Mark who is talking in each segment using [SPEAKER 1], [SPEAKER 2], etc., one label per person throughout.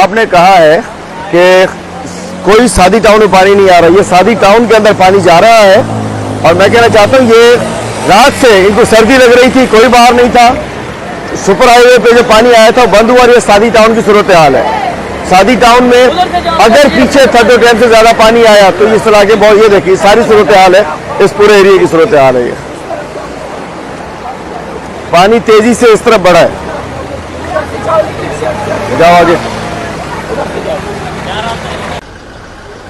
[SPEAKER 1] آپ نے کہا ہے کہ کوئی سادی ٹاؤن میں پانی نہیں آ رہا، یہ سادی ٹاؤن کے اندر پانی جا رہا ہے، اور میں کہنا چاہتا ہوں یہ رات سے ان کو سردی لگ رہی تھی، کوئی باہر نہیں تھا، سپر ہائی وے پہ جو پانی آیا تھا بند ہوا، یہ سادی ٹاؤن کی صورتحال ہے۔ سادی ٹاؤن میں اگر پیچھے تھرڈ ڈیم سے زیادہ پانی آیا تو اس طرح کے یہ دیکھیے ساری صورتحال ہے، اس پورے ایریے کی صورتحال ہے۔ یہ پانی تیزی سے اس طرف بڑھا ہے، جاؤ آگے۔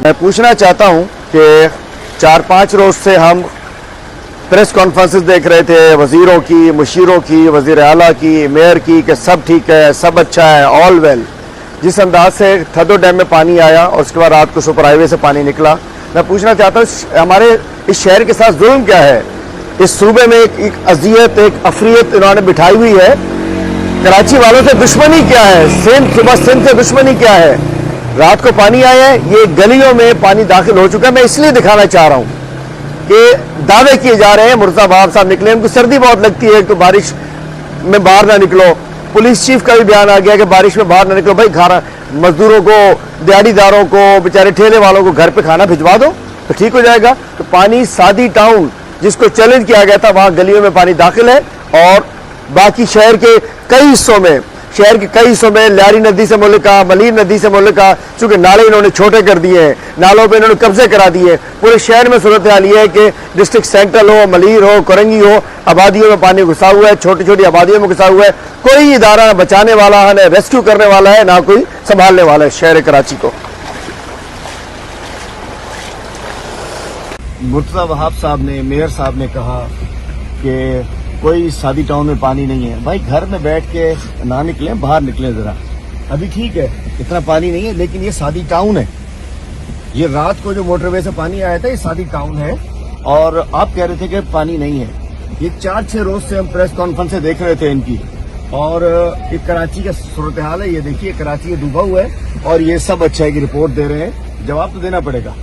[SPEAKER 1] میں پوچھنا چاہتا ہوں کہ 4-5 روز سے ہم پریس کانفرنسز دیکھ رہے تھے، وزیروں کی، مشیروں کی، وزیر اعلیٰ کی، میئر کی، کہ سب ٹھیک ہے، سب اچھا ہے، آل ویل۔ جس انداز سے تھدو ڈیم میں پانی آیا اور اس کے بعد رات کو سپر ہائی وے سے پانی نکلا، میں پوچھنا چاہتا ہوں ہمارے اس شہر کے ساتھ ظلم کیا ہے؟ اس صوبے میں ایک اذیت، ایک افریت انہوں نے بٹھائی ہوئی ہے۔ کراچی والوں سے دشمنی کیا ہے؟ صبح سندھ سے دشمنی کیا ہے؟ رات کو پانی آیا ہے، یہ گلیوں میں پانی داخل ہو چکا ہے۔ میں اس لیے دکھانا چاہ رہا ہوں کہ دعوے کیے جا رہے ہیں مرزا باب صاحب نکلے، ان کو سردی بہت لگتی ہے تو بارش میں باہر نہ نکلو۔ پولیس چیف کا بھی بیان آ گیا کہ بارش میں باہر نہ نکلو۔ بھائی مزدوروں کو، دیہڑی داروں کو، بیچارے ٹھیلے والوں کو گھر پہ کھانا بھجوا دو تو ٹھیک ہو جائے گا۔ تو پانی سادی ٹاؤن جس کو چیلنج کیا گیا تھا وہاں گلیوں میں پانی داخل ہے، اور باقی شہر کے کئی حصوں میں لیاری ندی سے ملکہ، ملیر ندی سے ملکہ، چونکہ نالے انہوں نے چھوٹے کر دیے ہیں، نالوں پہ انہوں نے قبضے کرا دیے۔ پورے شہر میں صورتحال یہ ہے کہ ڈسٹرکٹ سینٹرل ہو، ملیر ہو، کرنگی ہو، آبادیوں میں پانی گھسا ہوا ہے، چھوٹی چھوٹی آبادیوں میں گھسا ہوا ہے۔ کوئی ادارہ نہ بچانے والا ہے، نہ ریسکیو کرنے والا ہے، نہ کوئی سنبھالنے والا ہے شہر کراچی کو۔ مرتضی وہاب صاحب نے، میئر صاحب نے کہا کہ کوئی سادی ٹاؤن میں پانی نہیں ہے۔ بھائی گھر میں بیٹھ کے نہ نکلیں، باہر نکلیں ذرا۔ ابھی ٹھیک ہے، اتنا پانی نہیں ہے، لیکن یہ سادی ٹاؤن ہے۔ یہ رات کو جو موٹر وے سے پانی آیا تھا یہ سادی ٹاؤن ہے، اور آپ کہہ رہے تھے کہ پانی نہیں ہے۔ یہ 4-6 روز سے ہم پریس کانفرنسیں دیکھ رہے تھے ان کی، اور یہ کراچی کا صورتحال ہے۔ یہ دیکھیے کراچی ڈوبا ہوا ہے، اور یہ سب اچھا ہے کہ رپورٹ دے رہے ہیں، جواب تو دینا پڑے گا۔